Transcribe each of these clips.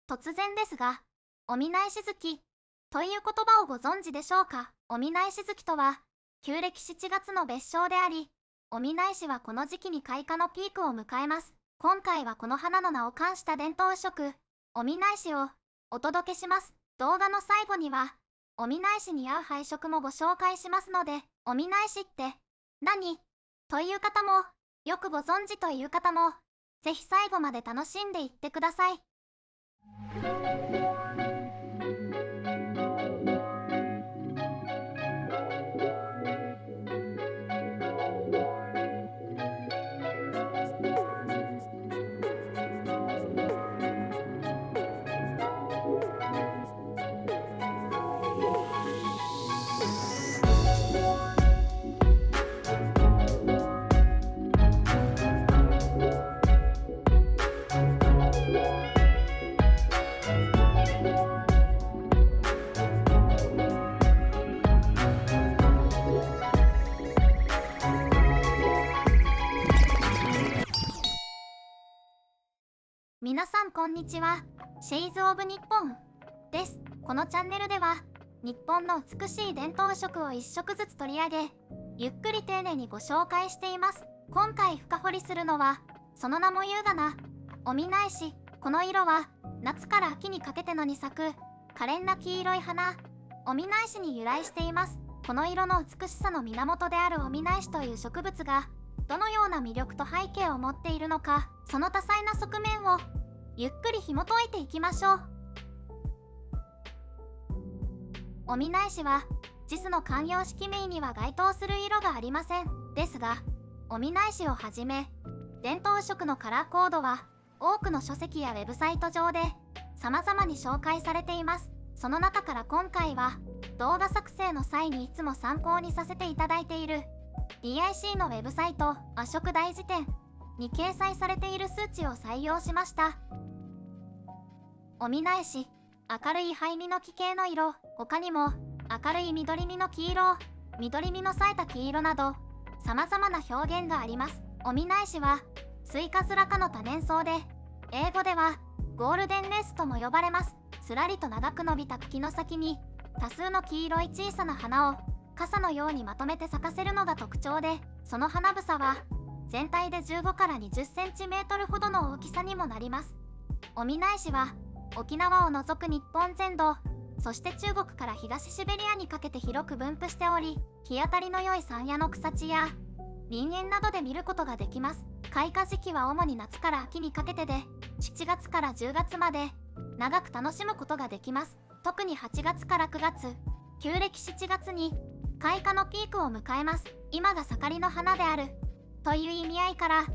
突然ですが、お見ないし月という言葉をご存知でしょうか。お見ないし月とは、旧暦7月の別称であり、お見ないしはこの時期に開花のピークを迎えます。今回はこの花の名を冠した伝統食、お見ないしをお届けします。動画の最後には、お見ないしに合う配色もご紹介しますので、お見ないしって何という方も、よくご存知という方も、ぜひ最後まで楽しんでいってください。皆さんこんにちは。シェイズオブニッポンです。このチャンネルでは、日本の美しい伝統食を一食ずつ取り上げ、ゆっくり丁寧にご紹介しています。今回深掘りするのは、その名も優雅なお見ないし。この色は夏から秋にかけてのに咲く可憐な黄色い花、お見ないしに由来しています。この色の美しさの源であるお見ないしという植物が、どのような魅力と背景を持っているのか、その多彩な側面をゆっくり紐解いていきましょう。お見ないしは、JISの慣用式名には該当する色がありません。ですが、お見ないしをはじめ、伝統色のカラーコードは、多くの書籍やウェブサイト上で、様々に紹介されています。その中から今回は、動画作成の際にいつも参考にさせていただいている、DIC のウェブサイト、和食大辞典に掲載されている数値を採用しました。お見ないし、明るい灰身の奇形の色、他にも明るい緑みの黄色、緑みの冴えた黄色など、様々な表現があります。お見ないしは、スイカズラ科の多年草で、英語ではゴールデンレースとも呼ばれます。すらりと長く伸びた茎の先に、多数の黄色い小さな花を傘のようにまとめて咲かせるのが特徴で、その花房は全体で15から20センチメートルほどの大きさにもなります。お見ないしは、沖縄を除く日本全土、そして中国から東シベリアにかけて広く分布しており、日当たりの良い山野の草地や林園などで見ることができます。開花時期は主に夏から秋にかけてで、7月から10月まで長く楽しむことができます。特に8月から9月、旧暦7月に開花のピークを迎えます。今が盛りの花であるという意味合いから、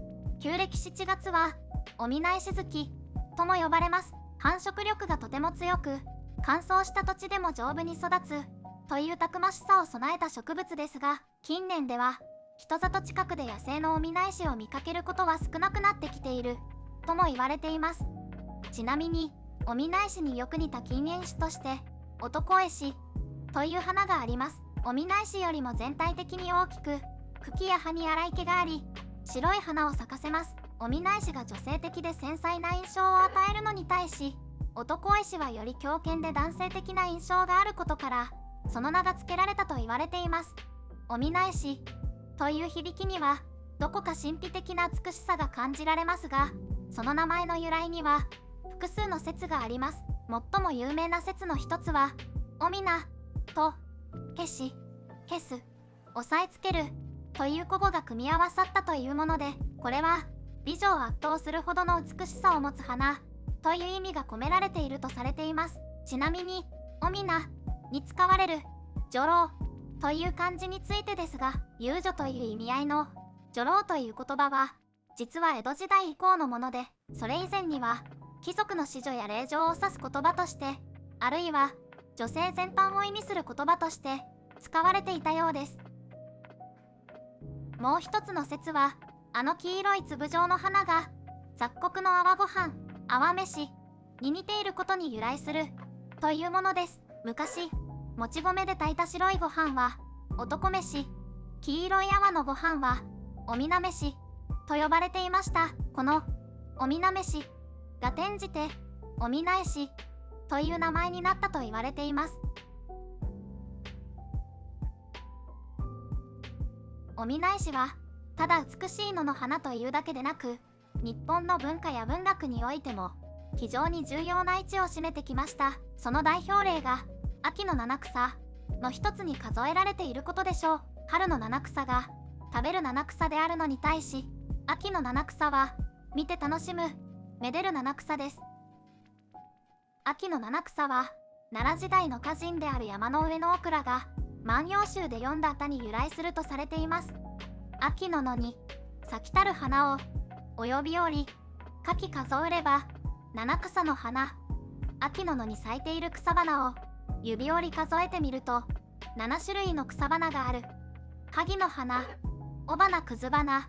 旧暦7月はお見ないし月とも呼ばれます。繁殖力がとても強く、乾燥した土地でも丈夫に育つというたくましさを備えた植物ですが、近年では人里近くで野生のお見ないしを見かけることは少なくなってきているとも言われています。ちなみに、お見ないしによく似た近縁種として、男絵師という花があります。お見ないしよりも全体的に大きく、茎や葉に粗い毛があり、白い花を咲かせます。お見ないしが女性的で繊細な印象を与えるのに対し、男絵師はより強健で男性的な印象があることから、その名が付けられたと言われています。お見ないしという響きには、どこか神秘的な美しさが感じられますが、その名前の由来には、複数の説があります。最も有名な説の一つは、おみなと消し、消す、押さえつけるという古語が組み合わさったというもので、これは美女を圧倒するほどの美しさを持つ花という意味が込められているとされています。ちなみに、おみなに使われる女郎という漢字についてですが、遊女という意味合いの女郎という言葉は、実は江戸時代以降のもので、それ以前には貴族の子女や令嬢を指す言葉として、あるいは女性全般を意味する言葉として使われていたようです。もう一つの説は、あの黄色い粒状の花が雑穀の泡ご飯、泡飯に似ていることに由来するというものです。昔、もち米で炊いた白いご飯は男飯、黄色い泡のご飯はおみな飯と呼ばれていました。このおみな飯が転じておみなえしという名前になったと言われています。おみなえしはただ美しい野の花というだけでなく、日本の文化や文学においても非常に重要な位置を占めてきました。その代表例が秋の七草の一つに数えられていることでしょう。春の七草が食べる七草であるのに対し、秋の七草は見て楽しむ、めでる七草です。秋の七草は奈良時代の歌人である山上の大倉が万葉集で詠んだ歌に由来するとされています。秋の野に咲きたる花を及びよりかき数えれば七草の花。秋の野に咲いている草花を指折り数えてみると7種類の草花がある。萩の花、雄花くず花、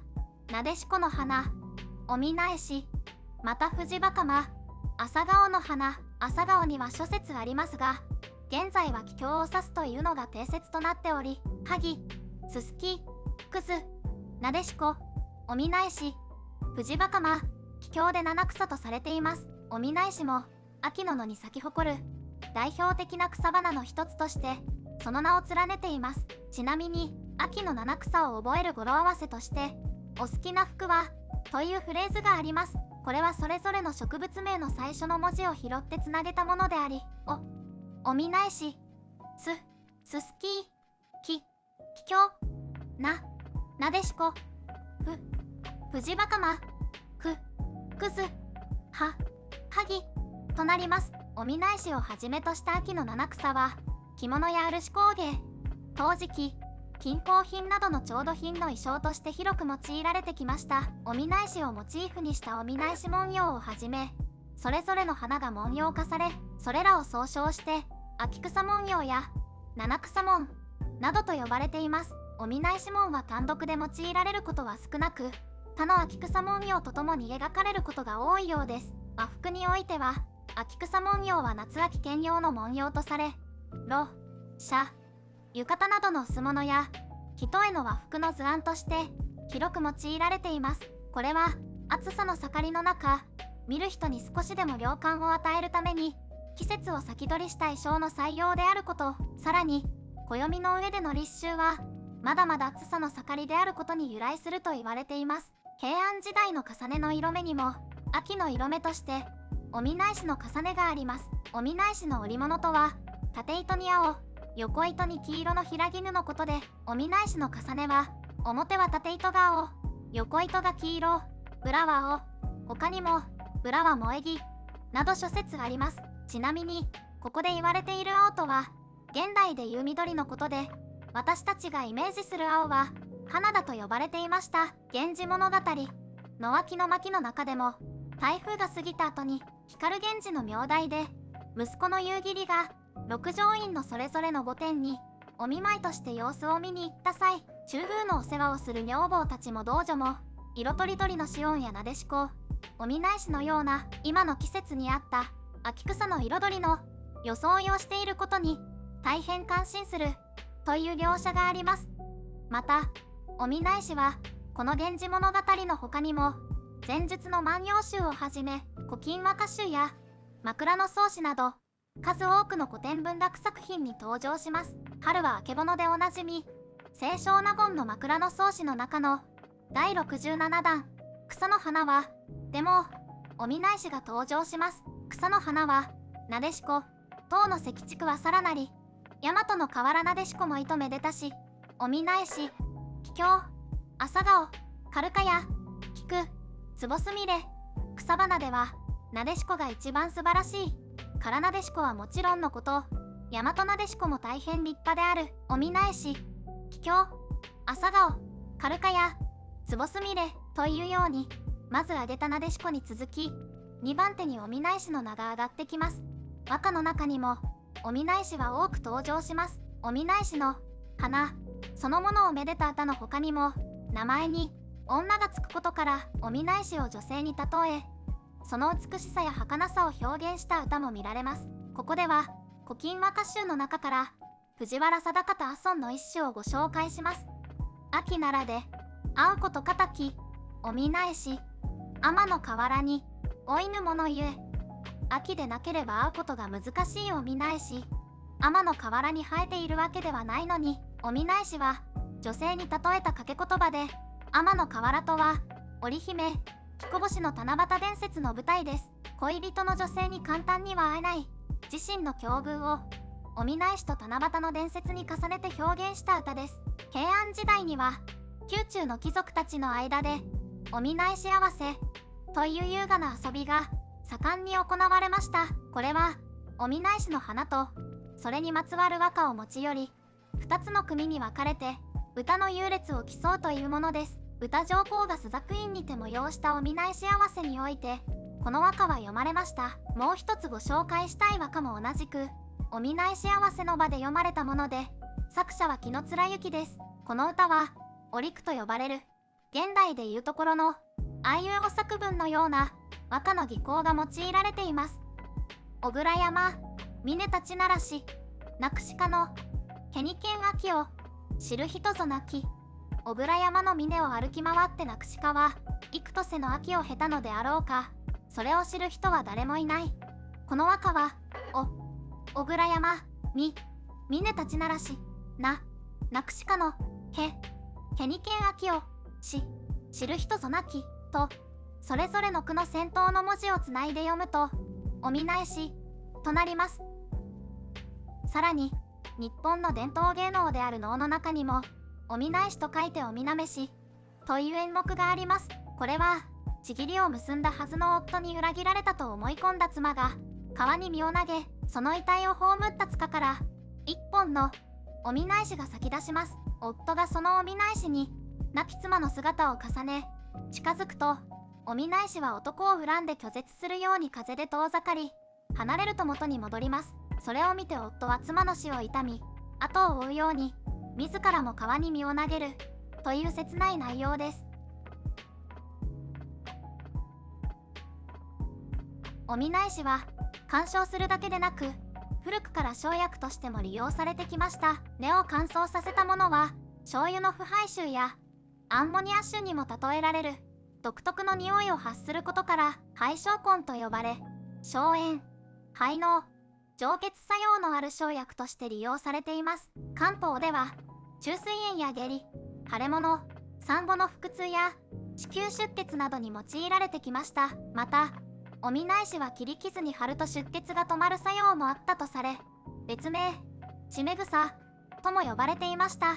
なでしこの花、おみなえし、また藤袴、朝顔の花。朝顔には諸説ありますが、現在は桔梗を指すというのが定説となっており、萩、すすき、くず、なでしこ、おみなえし、藤袴、桔梗で七草とされています。おみなえしも秋の野に咲き誇る代表的な草花の一つとしてその名を連ねています。ちなみに秋の七草を覚える語呂合わせとしてお好きな服はというフレーズがあります。これはそれぞれの植物名の最初の文字を拾ってつなげたものであり、おみなえし、すすき、桔梗、なでしこ、藤袴、くず、萩となります。おみなえしをはじめとした秋の七草は着物や漆工芸、陶磁器、金工品などの調度品の衣装として広く用いられてきました。おみなえしをモチーフにしたおみなえし文様をはじめ、それぞれの花が文様化され、それらを総称して秋草文様や七草文などと呼ばれています。おみなえし文は単独で用いられることは少なく、他の秋草文様とともに描かれることが多いようです。和服においては秋草文様は夏秋兼用の文様とされ、浴衣などの素物や一重の和服の図案として広く用いられています。これは暑さの盛りの中、見る人に少しでも涼感を与えるために季節を先取りした衣装の採用であること、さらに暦の上での立秋はまだまだ暑さの盛りであることに由来すると言われています。平安時代の重ねの色目にも秋の色目としておみなえしの重ねがあります。おみなえしの織物とは縦糸に青、横糸に黄色の平絹のことで、おみなえしの重ねは表は縦糸が青、横糸が黄色、裏は青、他にも裏は萌木など諸説あります。ちなみにここで言われている青とは現代でいう緑のことで、私たちがイメージする青は花だと呼ばれていました。源氏物語野脇の巻の中でも、台風が過ぎた後に光源氏の名代で息子の夕霧が六条院のそれぞれの御殿にお見舞いとして様子を見に行った際、中宮のお世話をする女房たちも道女も色とりどりのシオンやなでしこ、おみなえしのような今の季節に合った秋草の彩りの装いをしていることに大変感心するという描写があります。またおみなえしはこの源氏物語の他にも前述の万葉集をはじめ古今和歌集や枕草子など数多くの古典文学作品に登場します。春はあけぼのでおなじみ清少納言の枕草子の中の第67弾草の花はでもおみなえしが登場します。草の花はなでしこ、唐の石竹はさらなり、大和の河原なでしこも糸めでたし、おみなえし、桔梗、朝顔、カルカヤ、菊、つぼすみれ、草花ではなでしこが一番素晴らしい。唐なでしこはもちろんのこと、大和なでしこも大変立派である。おみなえし、桔梗、朝顔、カルカヤ、つぼすみれというように、まず挙げたなでしこに続き、2番手におみなえしの名が挙がってきます。和歌の中にもおみなえしは多く登場します。おみなえしの花そのものをめでた歌の他にも、名前に女がつくことからおみなえしを女性に例え、その美しさや儚さを表現した歌も見られます。ここでは古今和歌集の中から藤原定方阿尊の一首をご紹介します。秋ならで会うことかたきおみなえし、天の河原にお犬ものゆえ、秋でなければ会うことが難しいオミナエシ。天の河原に生えているわけではないのに、オミナエシは女性に例えた掛け言葉で、天の河原とは織姫彦星の七夕伝説の舞台です。恋人の女性に簡単には会えない自身の境遇をオミナエシと七夕の伝説に重ねて表現した歌です。平安時代には宮中の貴族たちの間でオミナエシ合わせという優雅な遊びが盛んに行われました。これはオミナエシの花とそれにまつわる和歌を持ち寄り、2つの組に分かれて歌の優劣を競うというものです。歌上皇が朱雀院にて催したオミナエシ合わせにおいてこの和歌は読まれました。もう一つご紹介したい和歌も同じくおみなえし合わせの場で読まれたもので、作者は紀貫之です。この歌は織句と呼ばれる現代でいうところのあいうお作文のような和歌の技巧が用いられています。小倉山峰立ちならしなくしかのけにけん秋を知る人ぞなき。小倉山の峰を歩き回ってなくしかは幾とせの秋を経たのであろうか、それを知る人は誰もいない。この和歌は小倉山峰立ちならしなくしかのけにけん秋を知る人ぞなきと、それぞれの句の先頭の文字をつないで読むとおみなえしとなります。さらに日本の伝統芸能である能の中にもおみなえしと書いておみなめしという演目があります。これはちぎりを結んだはずの夫に裏切られたと思い込んだ妻が川に身を投げ、その遺体を葬った塚から一本のおみなえしが咲き出します。夫がそのおみなえしに亡き妻の姿を重ね近づくと、おみなえしは男を恨んで拒絶するように風で遠ざかり離れると元に戻ります。それを見て夫は妻の死を悼み、後を追うように自らも川に身を投げるという切ない内容です。おみなえしは鑑賞するだけでなく古くから生薬としても利用されてきました。根を乾燥させたものは醤油の腐敗臭やアンモニア臭にも例えられる独特の匂いを発することから肺消根と呼ばれ、消炎排膿浄血作用のある生薬として利用されています。漢方では虫垂炎や下痢、腫れ物、産後の腹痛や子宮出血などに用いられてきました。またおみなえしは切り傷に貼ると出血が止まる作用もあったとされ、別名しめ草とも呼ばれていました。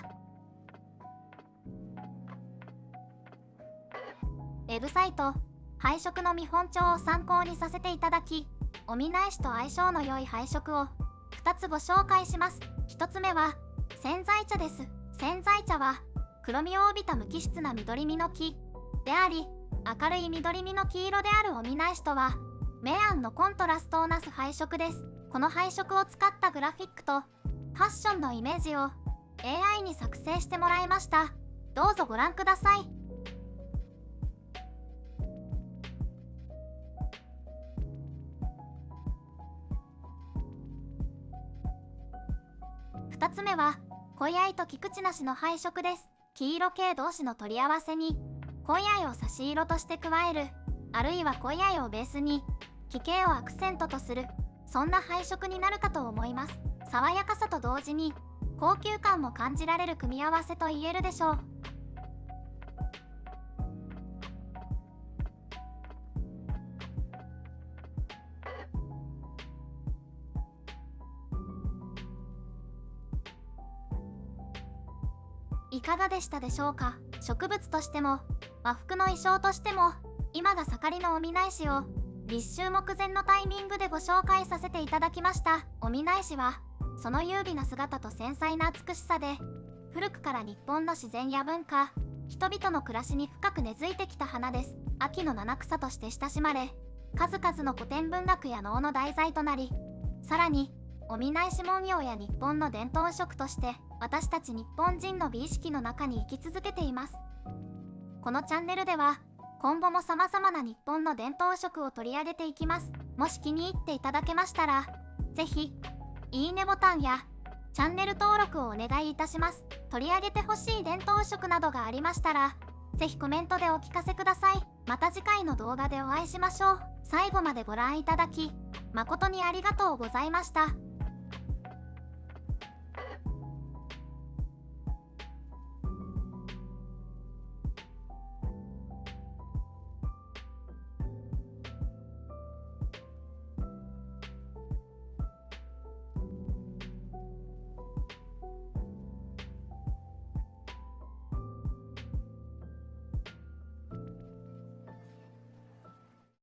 ウェブサイト配色の見本帳を参考にさせていただき、おみなえしと相性の良い配色を2つご紹介します。1つ目は千載茶です。千載茶は黒みを帯びた無機質な緑実の木であり、明るい緑実の黄色であるおみなえしとは明暗のコントラストをなす配色です。この配色を使ったグラフィックとファッションのイメージを AI に作成してもらいました。どうぞご覧ください。2つ目は恋合と菊地なしの配色です。黄色系同士の取り合わせに恋合を差し色として加える、あるいは恋合をベースに奇形をアクセントとする、そんな配色になるかと思います。爽やかさと同時に高級感も感じられる組み合わせと言えるでしょう。いかがでしたでしょうか。植物としても和服の衣装としても今が盛りのおみなえしを立秋目前のタイミングでご紹介させていただきました。おみなえしはその優美な姿と繊細な美しさで古くから日本の自然や文化、人々の暮らしに深く根付いてきた花です。秋の七草として親しまれ、数々の古典文学や能の題材となり、さらにおみなえし文様や日本の伝統色として私たち日本人の美意識の中に生き続けています。このチャンネルでは今後も様々な日本の伝統色を取り上げていきます。もし気に入っていただけましたら、ぜひいいねボタンやチャンネル登録をお願いいたします。取り上げてほしい伝統色などがありましたら、ぜひコメントでお聞かせください。また次回の動画でお会いしましょう。最後までご覧いただき、誠にありがとうございました。